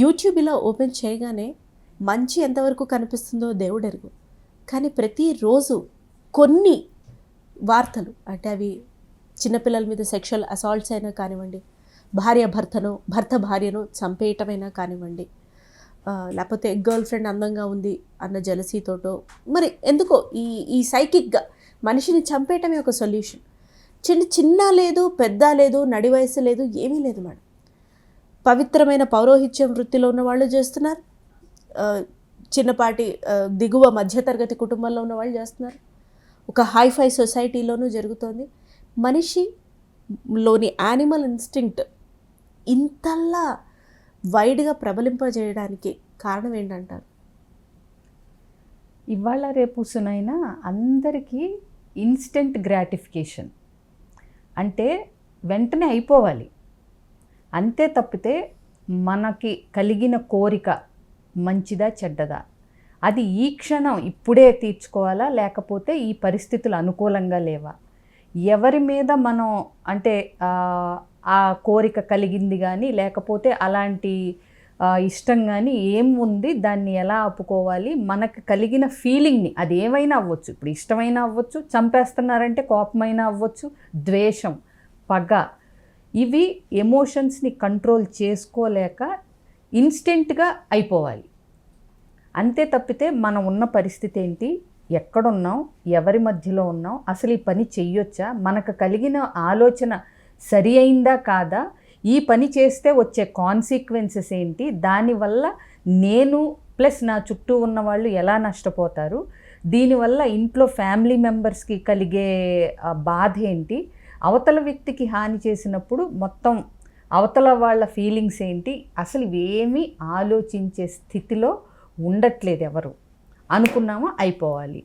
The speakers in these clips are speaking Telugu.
యూట్యూబ్ ఇలా ఓపెన్ చేయగానే మంచి ఎంతవరకు కనిపిస్తుందో దేవుడెరుగు, కానీ ప్రతిరోజు కొన్ని వార్తలు అంటే అవి చిన్నపిల్లల మీద సెక్షువల్ అసాల్ట్స్ అయినా కానివ్వండి, భర్త భార్యను చంపేయటమైనా కానివ్వండి, లేకపోతే గర్ల్ ఫ్రెండ్ అందంగా ఉంది అన్న జలసీతోటో, మరి ఎందుకో ఈ సైకిక్గా మనిషిని చంపేయటమే ఒక సొల్యూషన్. చిన్న లేదు, పెద్ద లేదు, నడి వయసు లేదు, ఏమీ లేదు మేడం. పవిత్రమైన పౌరోహిత్యం వృత్తిలో ఉన్న వాళ్ళు చేస్తున్నారు, చిన్నపాటి దిగువ మధ్యతరగతి కుటుంబంలో ఉన్న వాళ్ళు చేస్తున్నారు, ఒక హైఫై సొసైటీలోనూ జరుగుతోంది. మనిషిలోని యానిమల్ ఇన్స్టింక్ట్ ఇంతల్లా వైడ్గా ప్రబలింపజేయడానికి కారణం ఏంటంటారు? ఇవాళ రేపు సునైనా అందరికీ ఇన్స్టెంట్ గ్రాటిఫికేషన్ అంటే వెంటనే అయిపోవాలి, అంతే తప్పితే మనకి కలిగిన కోరిక మంచిదా చెడ్డదా అది ఈ క్షణం ఇప్పుడే తీర్చుకోవాలా, లేకపోతే ఈ పరిస్థితులు అనుకూలంగా లేవా, ఎవరి మీద మనం అంటే ఆ కోరిక కలిగింది కానీ లేకపోతే అలాంటి ఇష్టం కానీ ఏం ఉంది, దాన్ని ఎలా ఆపుకోవాలి, మనకు కలిగిన ఫీలింగ్ని అది ఏమైనా అవ్వచ్చు, ఇప్పుడు ఇష్టమైనా అవ్వచ్చు, చంపేస్తున్నారంటే కోపమైనా అవ్వచ్చు, ద్వేషం, పగ, ఇవి ఎమోషన్స్ని కంట్రోల్ చేసుకోలేక ఇన్స్టెంట్గా అయిపోవాలి. అంతే తప్పితే మనం ఉన్న పరిస్థితి ఏంటి, ఎక్కడున్నాం, ఎవరి మధ్యలో ఉన్నాం, అసలు ఈ పని చెయ్యొచ్చా, మనకు కలిగిన ఆలోచన సరి అయిందా కాదా, ఈ పని చేస్తే వచ్చే కాన్సిక్వెన్సెస్ ఏంటి, దానివల్ల నేను ప్లస్ నా చుట్టూ ఉన్న వాళ్ళు ఎలా నష్టపోతారు, దీనివల్ల ఇంట్లో ఫ్యామిలీ మెంబర్స్కి కలిగే బాధ ఏంటి, అవతల వ్యక్తికి హాని చేసినప్పుడు మొత్తం అవతల వాళ్ళ ఫీలింగ్స్ ఏంటి, అసలు ఇవేమీ ఆలోచించే స్థితిలో ఉండట్లేదు ఎవరు. అనుకున్నామా అయిపోవాలి,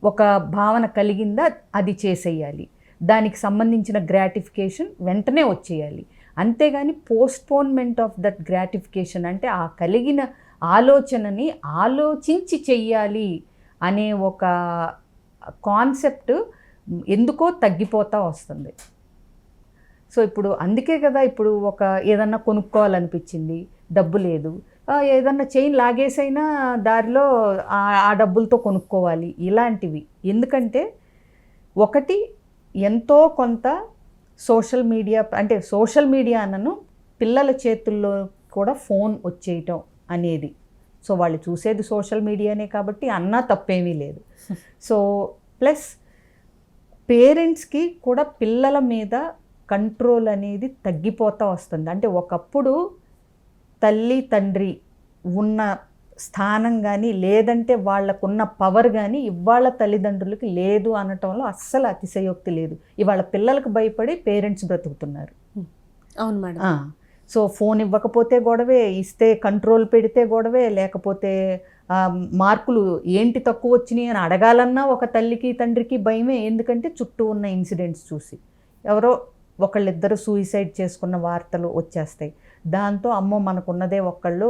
ఒక భావన కలిగిందా అది చేసేయాలి, దానికి సంబంధించిన గ్రాటిఫికేషన్ వెంటనే వచ్చేయాలి. అంతేగాని పోస్ట్పోన్మెంట్ ఆఫ్ దట్ గ్రాటిఫికేషన్ అంటే ఆ కలిగిన ఆలోచనని ఆలోచించి చెయ్యాలి అనే ఒక కాన్సెప్ట్ ఎందుకో తగ్గిపోతూ వస్తుంది. సో ఇప్పుడు అందుకే కదా ఇప్పుడు ఒక ఏదన్నా కొనుక్కోవాలనిపించింది, డబ్బు లేదు, ఏదన్నా చైన్ లాగేసైనా దారిలో ఆ డబ్బులతో కొనుక్కోవాలి, ఇలాంటివి. ఎందుకంటే ఒకటి ఎంతో కొంత సోషల్ మీడియా అంటే సోషల్ మీడియా అన్నను పిల్లల చేతుల్లో కూడా ఫోన్ వచ్చేయటం అనేది, సో వాళ్ళు చూసేది సోషల్ మీడియానే కాబట్టి అన్నా తప్పేమీ లేదు. సో ప్లస్ పేరెంట్స్కి కూడా పిల్లల మీద కంట్రోల్ అనేది తగ్గిపోతూ వస్తుంది. అంటే ఒకప్పుడు తల్లి తండ్రి ఉన్న స్థానం కానీ లేదంటే వాళ్ళకున్న పవర్ కానీ ఇవాళ తల్లిదండ్రులకి లేదు అనటంలో అస్సలు అతిశయోక్తి లేదు. ఇవాళ పిల్లలకు భయపడి పేరెంట్స్ బ్రతుకుతున్నారు. అవును మేడం. సో ఫోన్ ఇవ్వకపోతే గొడవే, ఇస్తే కంట్రోల్ పెడితే గొడవే, లేకపోతే మార్కులు ఏంటి తక్కువ వచ్చినాయి అని అడగాలన్నా ఒక తల్లికి తండ్రికి భయమే. ఎందుకంటే చుట్టూ ఉన్న ఇన్సిడెంట్స్ చూసి ఎవరో ఒకళ్ళిద్దరు సూయిసైడ్ చేసుకున్న వార్తలు వచ్చేస్తాయి. దాంతో అమ్మో మనకున్నదే ఒకళ్ళు,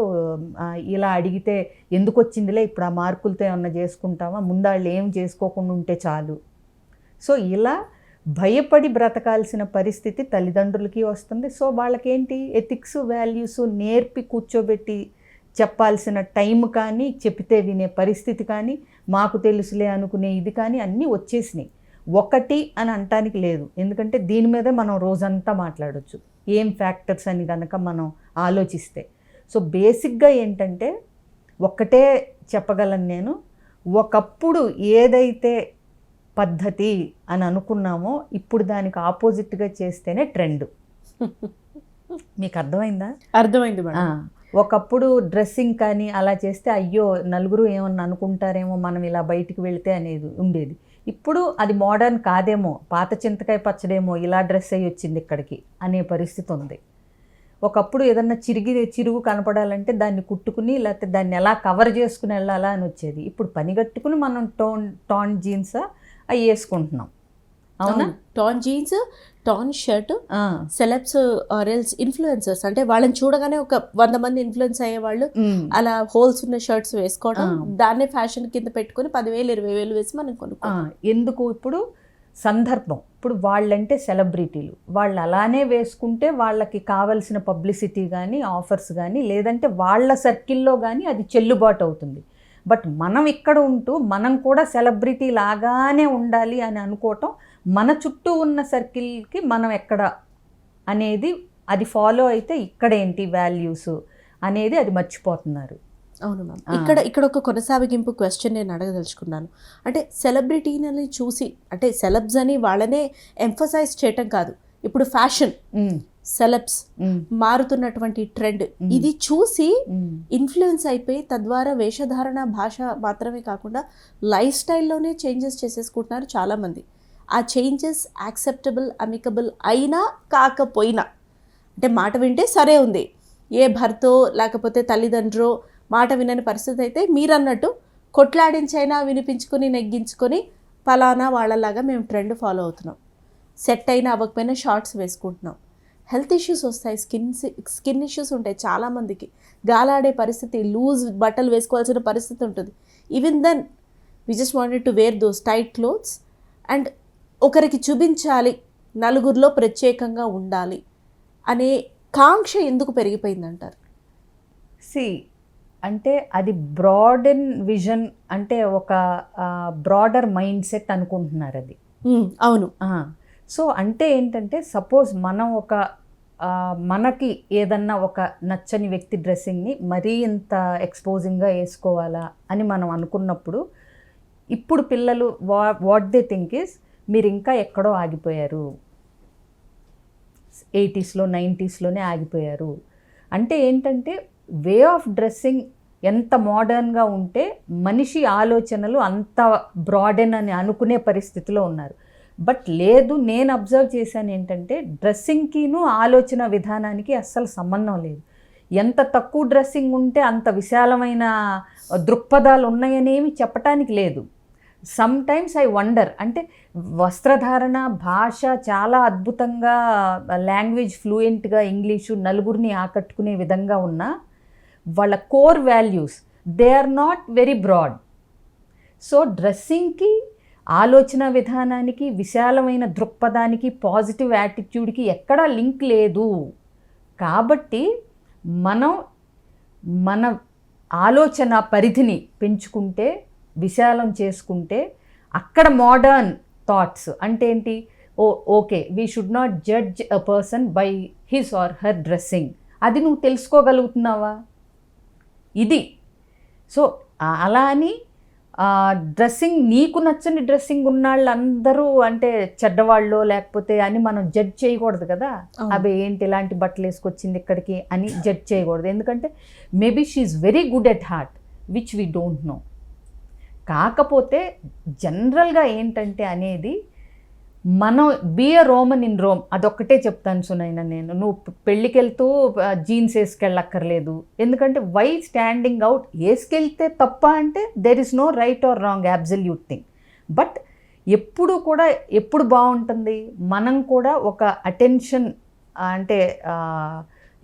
ఇలా అడిగితే ఎందుకు వచ్చిందిలే, ఇప్పుడు ఆ మార్కులతో ఏమన్నా చేసుకుంటామా, ముందు వాళ్ళు ఏం చేసుకోకుండా ఉంటే చాలు. సో ఇలా భయపడి బ్రతకాల్సిన పరిస్థితి తల్లిదండ్రులకి వస్తుంది. సో వాళ్ళకేంటి ఎథిక్స్ వాల్యూస్ నేర్పి కూర్చోబెట్టి చెప్పాల్సిన టైం కానీ, చెప్తే వినే పరిస్థితి కానీ, మాకు తెలుసులే అనుకునే ఇది కానీ అన్నీ వచ్చేసినాయి. ఒకటి అని అనటానికి లేదు, ఎందుకంటే దీని మీదే మనం రోజంతా మాట్లాడవచ్చు ఏం ఫ్యాక్టర్స్ అని కనుక మనం ఆలోచిస్తే. సో బేసిక్గా ఏంటంటే ఒక్కటే చెప్పగలను నేను, ఒకప్పుడు ఏదైతే పద్ధతి అని అనుకున్నామో ఇప్పుడు దానికి ఆపోజిట్గా చేస్తేనే ట్రెండ్. మీకు అర్థమైందా? అర్థమైంది మేడం. ఒకప్పుడు డ్రెస్సింగ్ కానీ అలా చేస్తే అయ్యో నలుగురు ఏమన్నా అనుకుంటారేమో మనం ఇలా బయటికి వెళితే అనేది ఉండేది. ఇప్పుడు అది మోడర్న్ కాదేమో, పాత చింతకాయ పచ్చడేమో, ఇలా డ్రెస్ అయ్యి వచ్చింది ఇక్కడికి అనే పరిస్థితి ఉంది. ఒకప్పుడు ఏదన్నా చిరుగు కనపడాలంటే దాన్ని కుట్టుకుని లేకపోతే దాన్ని ఎలా కవర్ చేసుకుని వెళ్ళాలా అని వచ్చేది. ఇప్పుడు పని కట్టుకుని మనం టాన్ జీన్స్ అవి వేసుకుంటున్నాం. అవునా? Tan jeans, tan shirt, celebs or else influencers అంటే వాళ్ళని చూడగానే ఒక 100 మంది ఇన్ఫ్లుయెన్స్ అయ్యేవాళ్ళు అలా హోల్స్ ఉన్న షర్ట్స్ వేసుకోవడం, దాన్నే ఫ్యాషన్ కింద పెట్టుకుని 10,000 20,000 వేసి మనం కొనుక్కోవాలి. ఎందుకు ఇప్పుడు సందర్భం. ఇప్పుడు వాళ్ళంటే సెలబ్రిటీలు, వాళ్ళు అలానే వేసుకుంటే వాళ్ళకి కావలసిన పబ్లిసిటీ కానీ ఆఫర్స్ కానీ లేదంటే వాళ్ళ సర్కిల్లో కానీ అది చెల్లుబాటు అవుతుంది. బట్ మనం ఇక్కడ ఉంటూ మనం కూడా సెలబ్రిటీ లాగానే ఉండాలి అని అనుకోవటం, మన చుట్టూ ఉన్న సర్కిల్కి మనం ఎక్కడ అనేది అది ఫాలో అయితే ఇక్కడేంటి వాల్యూస్ అనేది అది మర్చిపోతున్నారు. అవును మ్యామ్. ఇక్కడ ఒక కొనసాగింపు క్వశ్చన్ నేను అడగదలుచుకున్నాను. అంటే సెలబ్రిటీని చూసి, అంటే సెలబ్స్ అని వాళ్ళనే ఎంఫసైజ్ చేయటం కాదు, ఇప్పుడు ఫ్యాషన్ సెలబ్స్ మారుతున్నటువంటి ట్రెండ్ ఇది చూసి ఇన్ఫ్లుయెన్స్ అయిపోయి తద్వారా వేషధారణ భాష మాత్రమే కాకుండా లైఫ్ స్టైల్లోనే చేంజెస్ చేసేసుకుంటున్నారు చాలామంది. ఆ చేంజెస్ యాక్సెప్టబుల్ అమికబుల్ అయినా కాకపోయినా, అంటే మాట వింటే సరే ఉంది, ఏ భర్తో లేకపోతే తల్లిదండ్రో మాట వినని పరిస్థితి అయితే మీరన్నట్టు కొట్లాడించైనా వినిపించుకొని నెగ్గించుకొని పలానా వాళ్ళలాగా మేము ట్రెండ్ ఫాలో అవుతున్నాం, సెట్ అయినా అవ్వకపోయినా షార్ట్స్ వేసుకుంటున్నాం. హెల్త్ ఇష్యూస్ వస్తాయి, స్కిన్ ఇష్యూస్ ఉంటాయి చాలామందికి, గాలాడే పరిస్థితి, లూజ్ బట్టలు వేసుకోవాల్సిన పరిస్థితి ఉంటుంది. Even then we just wanted to wear those tight clothes and ఒకరికి చూపించాలి, నలుగురిలో ప్రత్యేకంగా ఉండాలి అనే కాంక్ష ఎందుకు పెరిగిపోయిందంటారు? అంటే అది బ్రాడెన్ విజన్, అంటే ఒక బ్రాడర్ మైండ్ సెట్ అనుకుంటున్నారు అది. అవును. సో అంటే ఏంటంటే సపోజ్ మనం మనకి ఏదన్నా ఒక నచ్చని వ్యక్తి డ్రెస్సింగ్ని మరీ ఇంత ఎక్స్పోజింగ్గా వేసుకోవాలా అని మనం అనుకున్నప్పుడు, ఇప్పుడు పిల్లలు వాట్ దే థింక్ ఈస్ మీరు ఇంకా ఎక్కడో ఆగిపోయారు, 80s 90s ఆగిపోయారు. అంటే ఏంటంటే వే ఆఫ్ డ్రెస్సింగ్ ఎంత మోడర్న్గా ఉంటే మనిషి ఆలోచనలు అంత బ్రాడెన్ అని అనుకునే పరిస్థితిలో ఉన్నారు. బట్ లేదు, నేను అబ్జర్వ్ చేశాను ఏంటంటే డ్రెస్సింగ్కిను ఆలోచన విధానానికి అస్సలు సంబంధం లేదు. ఎంత తక్కువ డ్రెస్సింగ్ ఉంటే అంత విశాలమైన దృక్పథాలు ఉన్నాయనేమి చెప్పటానికి లేదు. సమ్ టైమ్స్ ఐ వండర్, అంటే వస్త్రధారణ, భాష చాలా అద్భుతంగా, లాంగ్వేజ్ ఫ్లూయెంట్గా ఇంగ్లీషు నలుగురిని ఆకట్టుకునే విధంగా ఉన్న వాళ్ళ core values they are not very broad. So డ్రెస్సింగ్కి, ఆలోచన విధానానికి, విశాలమైన దృక్పథానికి, పాజిటివ్ యాటిట్యూడ్కి ఎక్కడా లింక్ లేదు. కాబట్టి మనం మన ఆలోచన పరిధిని పెంచుకుంటే, విశాలం చేసుకుంటే, అక్కడ మోడర్న్ థాట్స్ అంటే ఏంటి, okay we should not judge a person by his or her dressing, అది నువ్వు తెలుసుకోగలుగుతున్నావా ఇది. సో అలా అని డ్రెస్సింగ్, నీకు నచ్చని డ్రెస్సింగ్ ఉన్నాళ్ళు అందరూ అంటే చెడ్డవాళ్ళు లేకపోతే అని మనం జడ్జ్ చేయకూడదు కదా. అవి ఏంటి ఇలాంటి బట్టలు వేసుకొచ్చింది ఇక్కడికి అని జడ్జ్ చేయకూడదు. ఎందుకంటే maybe she is very good at heart which we don't know. కాకపోతే జనరల్గా ఏంటంటే అనేది మనం be a Roman in Rome, అదొక్కటే చెప్తాను సునైనా నేను. నువ్వు పెళ్ళికి వెళ్తూ జీన్స్ వేసుకెళ్ళక్కర్లేదు. ఎందుకంటే వై స్టాండింగ్ అవుట్, వేసుకెళ్తే తప్ప అంటే there is no right or wrong, absolute thing. But ఎప్పుడు బాగుంటుంది, మనం కూడా ఒక అటెన్షన్ అంటే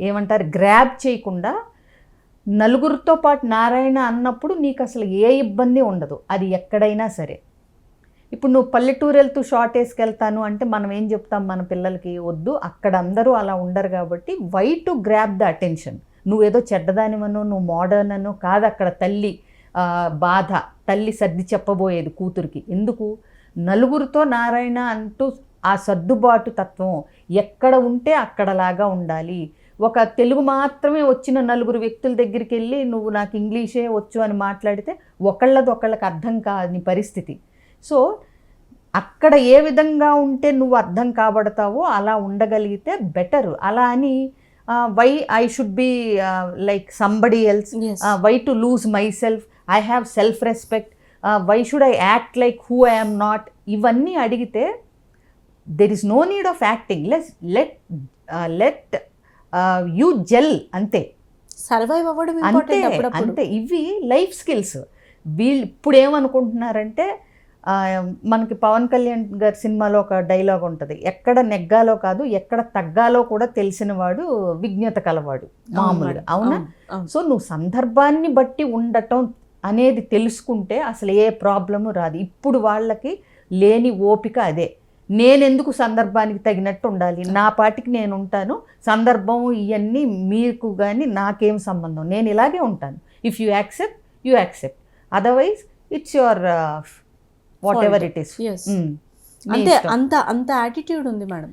ఏమంటారు గ్రాబ్ చేయకుండా నలుగురితో పాటు నారాయణ అన్నప్పుడు నీకు అసలు ఏ ఇబ్బంది ఉండదు, అది ఎక్కడైనా సరే. ఇప్పుడు నువ్వు పల్లెటూరు వెళ్తూ షార్ట్ వేసుకెళ్తాను అంటే మనం ఏం చెప్తాం మన పిల్లలకి, వద్దు, అక్కడ అందరూ అలా ఉండరు కాబట్టి why to grab the attention. నువ్వేదో చెడ్డదానివనో నువ్వు మోడర్న్ అనో కాదు, అక్కడ తల్లి బాధ, తల్లి సర్ది చెప్పబోయేది కూతురికి. ఎందుకు, నలుగురితో నారాయణ అంటూ ఆ సర్దుబాటు తత్వం ఎక్కడ ఉంటే అక్కడలాగా ఉండాలి. ఒక తెలుగు మాత్రమే వచ్చిన నలుగురు వ్యక్తుల దగ్గరికి వెళ్ళి నువ్వు నాకు ఇంగ్లీషే వచ్చు అని మాట్లాడితే ఒకళ్ళకి అర్థం కాని పరిస్థితి. సో అక్కడ ఏ విధంగా ఉంటే నువ్వు అర్థం కాబడతావో అలా ఉండగలిగితే బెటరు. అలా అని why I should be like somebody else, why to lose my self, I have self respect, why should I act like who I am not, ఇవన్నీ అడిగితే there is no need of acting. Let you gel, అంతే, సర్వైవ్ అవ్వడం అంతే. ఇవి లైఫ్ స్కిల్స్. వీళ్ళు ఇప్పుడు ఏమనుకుంటున్నారంటే, మనకి పవన్ కళ్యాణ్ గారి సినిమాలో ఒక డైలాగ్ ఉంటుంది, ఎక్కడ నెగ్గాలో కాదు ఎక్కడ తగ్గాలో కూడా తెలిసిన వాడు విజ్ఞత కలవాడు మామూలుగా. అవునా? సో నువ్వు సందర్భాన్ని బట్టి ఉండటం అనేది తెలుసుకుంటే అసలు ఏ ప్రాబ్లము రాదు. ఇప్పుడు వాళ్ళకి లేని ఓపిక అదే. నేనెందుకు సందర్భానికి తగినట్టు ఉండాలి, నా పాటికి నేను ఉంటాను, సందర్భం ఇవన్నీ మీకు కానీ నాకేం సంబంధం, నేను ఇలాగే ఉంటాను. If you accept, otherwise it's your what ever it is. Yes. అంతే, అంత యాటిట్యూడ్ ఉంది మేడం.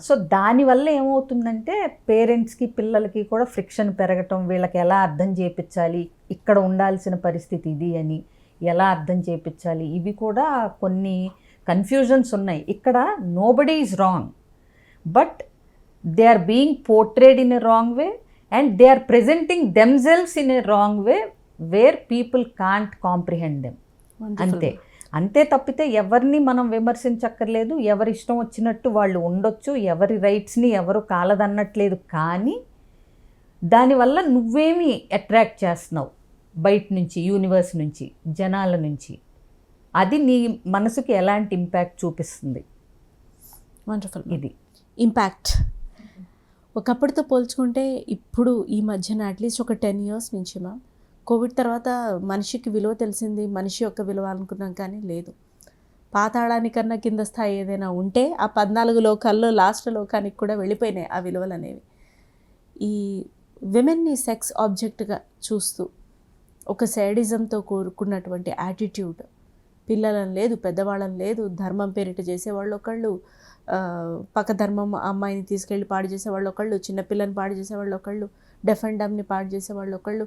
సో దానివల్ల ఏమవుతుందంటే పేరెంట్స్కి పిల్లలకి కూడా ఫ్రిక్షన్ పెరగటం, వీళ్ళకి ఎలా అర్థం చేయించాలి, ఇక్కడ ఉండాల్సిన పరిస్థితి ఇది అని ఎలా అర్థం చేయించాలి, ఇవి కూడా కొన్ని కన్ఫ్యూజన్స్ ఉన్నాయి. ఇక్కడ nobody is wrong, but they are being portrayed in a wrong way and they are presenting themselves in a wrong way where people can't comprehend them. అంతే తప్పితే ఎవరిని మనం విమర్శించక్కర్లేదు, ఎవరి ఇష్టం వచ్చినట్టు వాళ్ళు ఉండొచ్చు, ఎవరి రైట్స్ని ఎవరు కాలదన్నట్లేదు. కానీ దానివల్ల నువ్వేమి అట్రాక్ట్ చేస్తున్నావు బయట నుంచి, యూనివర్స్ నుంచి, జనాల నుంచి, అది నీ మనసుకి ఎలాంటి ఇంపాక్ట్ చూపిస్తుంది. వండర్ఫుల్. ఇది ఇంపాక్ట్ ఒకప్పటితో పోల్చుకుంటే ఇప్పుడు ఈ మధ్యన అట్లీస్ట్ ఒక 10 years నుంచి మ్యామ్, కోవిడ్ తర్వాత మనిషికి విలువ తెలిసింది, మనిషి యొక్క విలువ అనుకున్నాం, కానీ లేదు. పాతాళానికన్నా కింద స్థాయి ఏదైనా ఉంటే ఆ 14 లోకాల్లో లాస్ట్ లోకానికి కూడా వెళ్ళిపోయినాయి ఆ విలువలు అనేవి. ఈ విమెన్ని సెక్స్ ఆబ్జెక్ట్గా చూస్తూ ఒక సైడిజంతో కూరుకున్నటువంటి యాటిట్యూడ్, పిల్లలను లేదు, పెద్దవాళ్ళని లేదు, ధర్మం పేరిట చేసేవాళ్ళు ఒకళ్ళు, పక్క ధర్మం అమ్మాయిని తీసుకెళ్ళి పాడు చేసేవాళ్ళు ఒకళ్ళు, చిన్నపిల్లని పాడు చేసేవాళ్ళు ఒకళ్ళు, డెఫ్ అండ్ డమ్ని పాడు చేసేవాళ్ళు ఒకళ్ళు,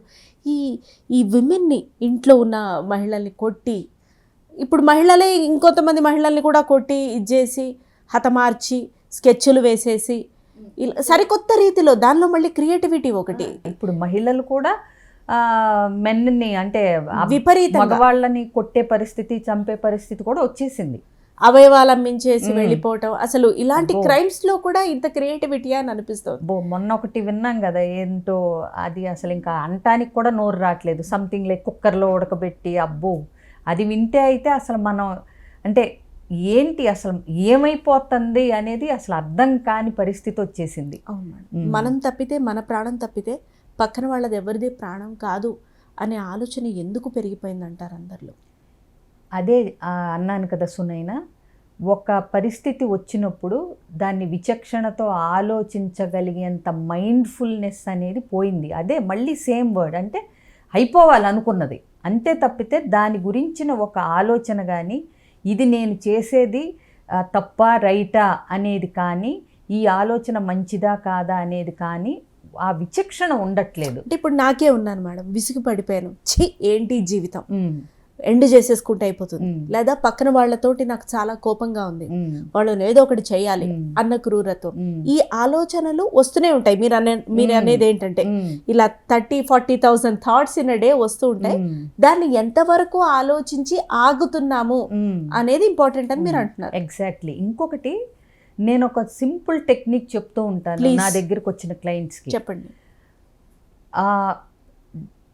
ఈ విమెన్ని, ఇంట్లో ఉన్న మహిళల్ని కొట్టి, ఇప్పుడు మహిళలే ఇంకొంతమంది మహిళల్ని కూడా కొట్టి ఇచ్చేసి హతమార్చి స్కెచ్లు వేసేసి ఇలా సరికొత్త రీతిలో, దానిలో మళ్ళీ క్రియేటివిటీ ఒకటి. ఇప్పుడు మహిళలు కూడా మెన్ని అంటే విపరీతంగా మగవాళ్ళని కొట్టే పరిస్థితి, చంపే పరిస్థితి కూడా వచ్చేసింది. అవయవాలు అమ్మించేసి వెళ్ళిపోవటం, అసలు ఇలాంటి క్రైమ్స్ లో కూడా ఇంత క్రియేటివిటీ అని అనిపిస్తుంది. మొన్న ఒకటి విన్నాం కదా, ఏంటో అది అసలు ఇంకా అంటానికి కూడా నోరు రావట్లేదు, సంథింగ్ లైక్ కుక్కర్లో ఉడకబెట్టి, అబ్బో అది వింటే అయితే అసలు మనం అంటే ఏంటి అసలు ఏమైపోతుంది అనేది అసలు అర్థం కాని పరిస్థితి వచ్చేసింది. అవును మేడం. మనం తప్పితే, మన ప్రాణం తప్పితే పక్కన వాళ్ళది ఎవరిది ప్రాణం కాదు అనే ఆలోచన ఎందుకు పెరిగిపోయిందంటారు అందరిలో? అదే అన్నాను కదా సునైనా, ఒక పరిస్థితి వచ్చినప్పుడు దాన్ని విచక్షణతో ఆలోచించగలిగేంత మైండ్ఫుల్నెస్ అనేది పోయింది. అదే మళ్ళీ సేమ్ వర్డ్, అంటే అయిపోవాలనుకున్నది అంతే తప్పితే దాని గురించిన ఒక ఆలోచన కానీ, ఇది నేను చేసేది తప్పా రైటా అనేది కానీ, ఈ ఆలోచన మంచిదా కాదా అనేది కానీ ఆ విచక్షణ ఉండట్లేదు. అంటే ఇప్పుడు నాకే ఉన్నాను మేడం, విసుగు పడిపోయాను, ఛీ ఏంటి జీవితం, ఎండ్ చేసేసుకుంటే అయిపోతుంది, లేదా పక్కన వాళ్ళతోటి నాకు చాలా కోపంగా ఉంది, వాళ్ళని ఏదో ఒకటి చేయాలి అన్న క్రూరత్వం, ఈ ఆలోచనలు వస్తూనే ఉంటాయి. మీరు అనేది ఏంటంటే ఇలా 30,000-40,000 థాట్స్ ఇన్ డే వస్తూ ఉంటాయి. దాన్ని ఎంతవరకు ఆలోచించి ఆగుతున్నాము అనేది ఇంపార్టెంట్ అని మీరు అంటున్నారు. ఎగ్జాక్ట్లీ. ఇంకొకటి నేను ఒక సింపుల్ టెక్నిక్ చెప్తూ ఉంటాను నా దగ్గరకు వచ్చిన క్లయింట్స్కి. చెప్పండి.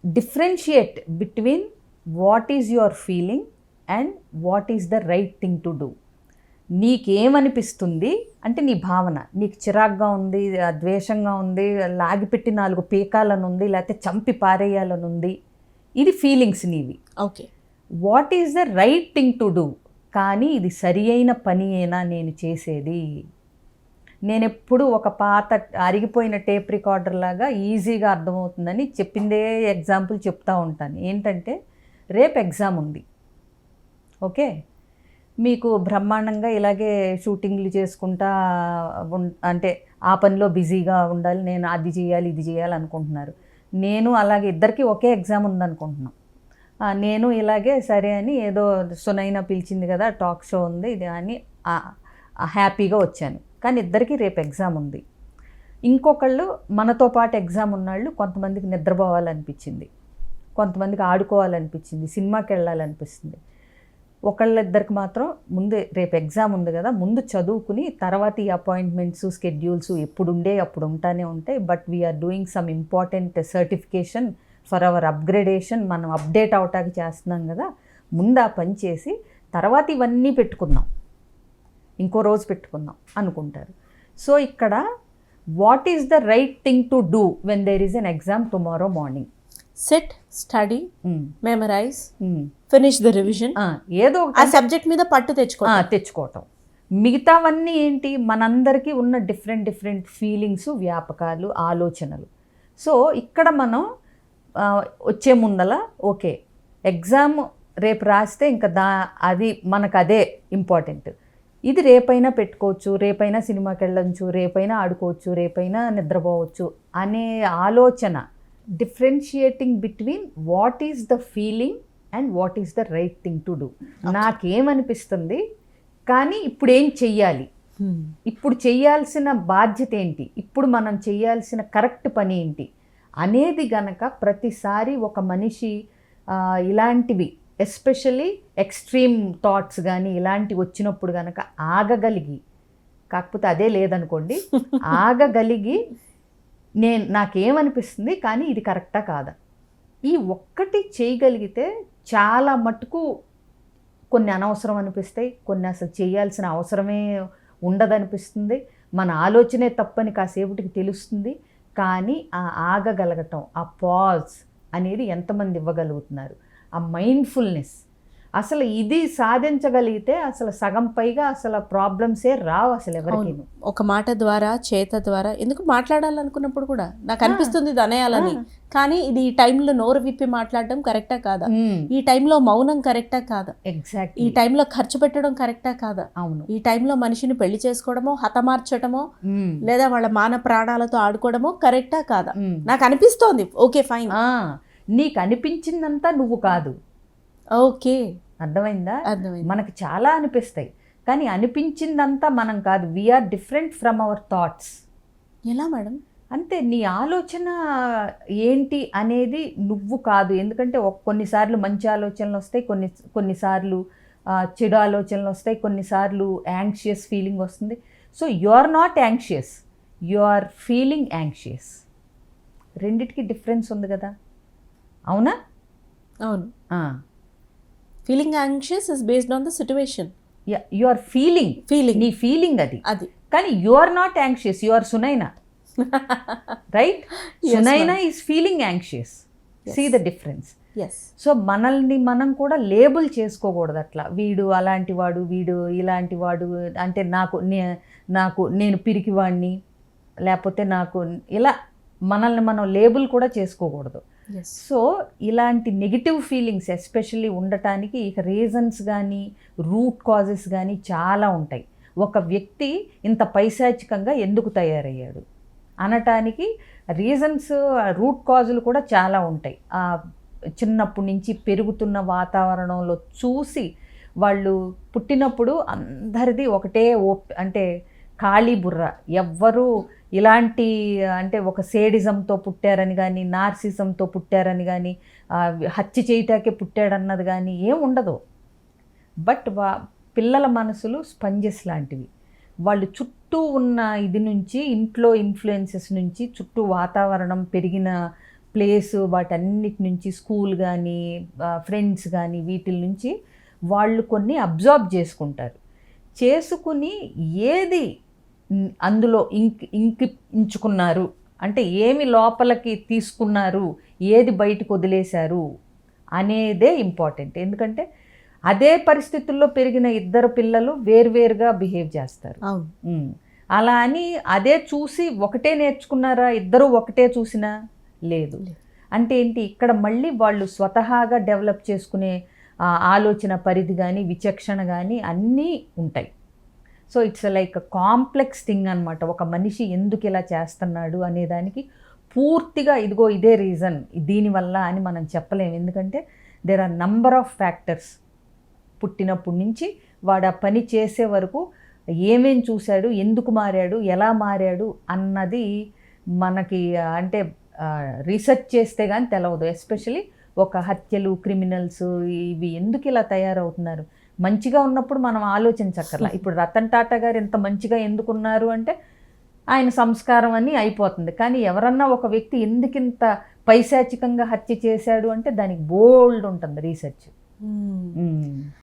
Differentiate between what is your feeling and what is the right thing to do. నీకేమనిపిస్తుంది అంటే నీ భావన, నీకు చిరాగ్గా ఉంది, ద్వేషంగా ఉంది, లాగిపెట్టి 4 పీకాలని ఉంది, లేకపోతే చంపి పారేయాలని ఉంది, ఇది ఫీలింగ్స్ నీవి. Okay. What is the right thing to do, కానీ ఇది సరి అయిన పని అయినా నేను చేసేది. నేను ఎప్పుడు ఒక పాత అరిగిపోయిన టేప్ రికార్డర్ లాగా ఈజీగా అర్థమవుతుందని చెప్పిందే ఎగ్జాంపుల్ చెప్తూ ఉంటాను. ఏంటంటే రేపు ఎగ్జామ్ ఉంది, ఓకే, మీకు బ్రహ్మాండంగా ఇలాగే షూటింగ్లు చేసుకుంటా అంటే ఆ పనిలో బిజీగా ఉండాలి, నేను అది చేయాలి ఇది చేయాలి అనుకుంటున్నారు. నేను అలాగే ఇద్దరికి ఒకే ఎగ్జామ్ ఉందనుకుంటున్నాం. నేను ఇలాగే సరే అని ఏదో సునైనా పిలిచింది కదా, టాక్ షో ఉంది ఇది అని హ్యాపీగా వచ్చాను. కానీ ఇద్దరికి రేపు ఎగ్జామ్ ఉంది. ఇంకొకళ్ళు మనతో పాటు ఎగ్జామ్ ఉన్నాళ్ళు, కొంతమందికి నిద్రపోవాలనిపించింది, కొంతమందికి ఆడుకోవాలనిపించింది, సినిమాకి వెళ్ళాలనిపిస్తుంది. ఒకళ్ళిద్దరికి మాత్రం ముందే రేపు ఎగ్జామ్ ఉంది కదా, ముందు చదువుకుని తర్వాత ఈ అపాయింట్మెంట్స్ స్కెడ్యూల్స్ ఎప్పుడుండే అప్పుడు ఉంటానే ఉంటాయి. But we're doing some important certification for our upgradation, మనం అప్డేట్ అవటానికి చేస్తున్నాం కదా, ముందు ఆ పని చేసి తర్వాత ఇవన్నీ పెట్టుకుందాం, ఇంకో రోజు పెట్టుకుందాం అనుకుంటారు. సో ఇక్కడ what is the right thing to do when there is an exam tomorrow morning? Sit, study, memorise, finish the revision, ఏదో ఆ సబ్జెక్ట్ మీద పట్టు తెచ్చుకోవటం. మిగతావన్నీ ఏంటి, మనందరికీ ఉన్న డిఫరెంట్ డిఫరెంట్ ఫీలింగ్స్, వ్యాపకాలు, ఆలోచనలు. సో ఇక్కడ మనం వచ్చే ముందల ఓకే ఎగ్జామ్ రేపు రాస్తే ఇంకా అది మనకు అదే ఇంపార్టెంట్. ఇది రేపైనా పెట్టుకోవచ్చు, రేపైనా సినిమాకి వెళ్ళొచ్చు, రేపైనా ఆడుకోవచ్చు, రేపైనా నిద్రపోవచ్చు అనే ఆలోచన. Differentiating between what is the feeling and what is the right thing to do. నాకేమనిపిస్తుంది కానీ ఇప్పుడు ఏం చెయ్యాలి, ఇప్పుడు చేయాల్సిన బాధ్యత ఏంటి, ఇప్పుడు మనం చేయాల్సిన కరెక్ట్ పని ఏంటి అనేది గనక ప్రతిసారి ఒక మనిషి ఇలాంటివి ఎస్పెషల్లీ ఎక్స్ట్రీమ్ థాట్స్ కానీ ఇలాంటివి వచ్చినప్పుడు కనుక ఆగగలిగి, కాకపోతే అదే లేదనుకోండి, ఆగగలిగి నాకేమనిపిస్తుంది కానీ ఇది కరెక్టా కాదా, ఈ ఒక్కటి చేయగలిగితే చాలా మటుకు కొన్ని అనవసరం అనిపిస్తాయి, కొన్ని అసలు చేయాల్సిన అవసరమే ఉండదనిపిస్తుంది, మన ఆలోచనే తప్పని కాసేపటికి తెలుస్తుంది. కానీ ఆ ఆగగలగటం, ఆ పాజ్ అనేది ఎంతమంది ఇవ్వగలుగుతున్నారు, ఆ మైండ్ఫుల్నెస్, అసలు ఇది సాధించగలిగితే అసలు సగం పైగా అసలు ప్రాబ్లమ్సే రావు అసలు ఎవరికి. ఒక మాట ద్వారా, చేత ద్వారా, ఎందుకు మాట్లాడాలనుకున్నప్పుడు కూడా నాకు అనిపిస్తుంది ఇది అనేయాలని, కానీ ఇది ఈ టైంలో నోరు విప్పి మాట్లాడడం కరెక్టా కాదా, ఈ టైంలో మౌనం కరెక్టా కాదా, ఎగ్జాక్ట్ ఈ టైంలో ఖర్చు పెట్టడం కరెక్టా కాదా, అవును, ఈ టైంలో మనిషిని పెళ్లి చేసుకోవడమో హతమార్చడమో లేదా వాళ్ళ మాన ప్రాణాలతో ఆడుకోవడమో కరెక్టా కాదా, నాకు అనిపిస్తోంది. ఓకే ఫైన్, నీకు అనిపించిందంతా నువ్వు కాదు. ఓకే, అర్థమైందా? అర్థమైంది. మనకు చాలా అనిపిస్తాయి కానీ అనిపించిందంతా మనం కాదు. We're different from our thoughts. ఎలా మేడం? అంతే, నీ ఆలోచన ఏంటి అనేది నువ్వు కాదు. ఎందుకంటే కొన్నిసార్లు మంచి ఆలోచనలు వస్తాయి, కొన్నిసార్లు చెడు ఆలోచనలు వస్తాయి, కొన్నిసార్లు యాంగ్షియస్ ఫీలింగ్ వస్తుంది. So you are not anxious, you are feeling anxious. రెండిటికి డిఫరెన్స్ ఉంది కదా, అవునా? అవును. Feeling anxious is based on the situation. You are feeling, నీ ఫీలింగ్ అది. కానీ you are not anxious, you are Sunaina, right? Sunaina is feeling anxious. See the difference. So మనల్ని మనం కూడా లేబుల్ చేసుకోకూడదు అట్లా, వీడు అలాంటి వాడు, వీడు ఇలాంటి వాడు, అంటే నేను పిరికివాడిని, లేకపోతే నాకు ఇలా మనల్ని మనం లేబుల్ కూడా చేసుకోకూడదు. సో ఇలాంటి నెగిటివ్ ఫీలింగ్స్ ఎస్పెషల్లీ ఉండటానికి ఇక రీజన్స్ కానీ రూట్ కాజెస్ కానీ చాలా ఉంటాయి. ఒక వ్యక్తి ఇంత పైశాచికంగా ఎందుకు తయారయ్యాడు అనటానికి రీజన్స్, రూట్ కాజులు కూడా చాలా ఉంటాయి. చిన్నప్పటి నుంచి పెరుగుతున్న వాతావరణంలో చూసి, వాళ్ళు పుట్టినప్పుడు అందరిది ఒకటే అంటే ఖాళీ బుర్ర, ఎవ్వరూ ఇలాంటి అంటే ఒక సేడిజంతో పుట్టారని కానీ, నార్సిజంతో పుట్టారని కానీ, హత్య చేయటాకే పుట్టాడన్నది కానీ ఏం ఉండదు. బట్ పిల్లల మనసులు స్పంజెస్ లాంటివి. వాళ్ళు చుట్టూ ఉన్న ఇది నుంచి, ఇంట్లో ఇన్ఫ్లుయెన్సెస్ నుంచి, చుట్టూ వాతావరణం, పెరిగిన ప్లేసు, వాటన్నిటి నుంచి, స్కూల్ కానీ ఫ్రెండ్స్ కానీ, వీటి నుంచి వాళ్ళు కొన్ని అబ్జార్బ్ చేసుకుని ఏది అందులో ఇంచుకున్నారు అంటే ఏమి లోపలికి తీసుకున్నారు, ఏది బయటకు వదిలేశారు అనేదే ఇంపార్టెంట్. ఎందుకంటే అదే పరిస్థితుల్లో పెరిగిన ఇద్దరు పిల్లలు వేరువేరుగా బిహేవ్ చేస్తారు. అలా అని అదే చూసి ఒకటే నేర్చుకున్నారా, ఇద్దరు ఒకటే చూసినా లేదు. అంటే ఏంటి, ఇక్కడ మళ్ళీ వాళ్ళు స్వతహాగా డెవలప్ చేసుకునే ఆలోచన పరిధి కానీ, విచక్షణ కానీ అన్నీ ఉంటాయి. So it's like complex thing అనమాట. ఒక మనిషి ఎందుకు ఇలా చేస్తున్నాడు అనేదానికి పూర్తిగా ఇదిగో ఇదే రీజన్ దీనివల్ల అని మనం చెప్పలేము. ఎందుకంటే there are number of factors. పుట్టినప్పటి నుంచి వాడు ఆ పని చేసే వరకు ఏమేం చూశాడు, ఎందుకు మారాడు, ఎలా మారాడు అన్నది మనకి అంటే రీసెర్చ్ చేస్తే కానీ తెలవదు. ఎస్పెషలీ ఒక హత్యలు, క్రిమినల్స్ ఇవి ఎందుకు ఇలా తయారవుతున్నారు, మంచిగా ఉన్నప్పుడు మనం ఆలోచించక్కర్లా. ఇప్పుడు రతన్ టాటా గారు ఎంత మంచిగా ఎందుకున్నారు అంటే ఆయన సంస్కారం అని అయిపోతుంది. కానీ ఎవరన్నా ఒక వ్యక్తి ఎందుకింత పైశాచికంగా హత్య చేశాడు అంటే దానికి బోల్డ్ ఉంటుంది రీసెర్చ్.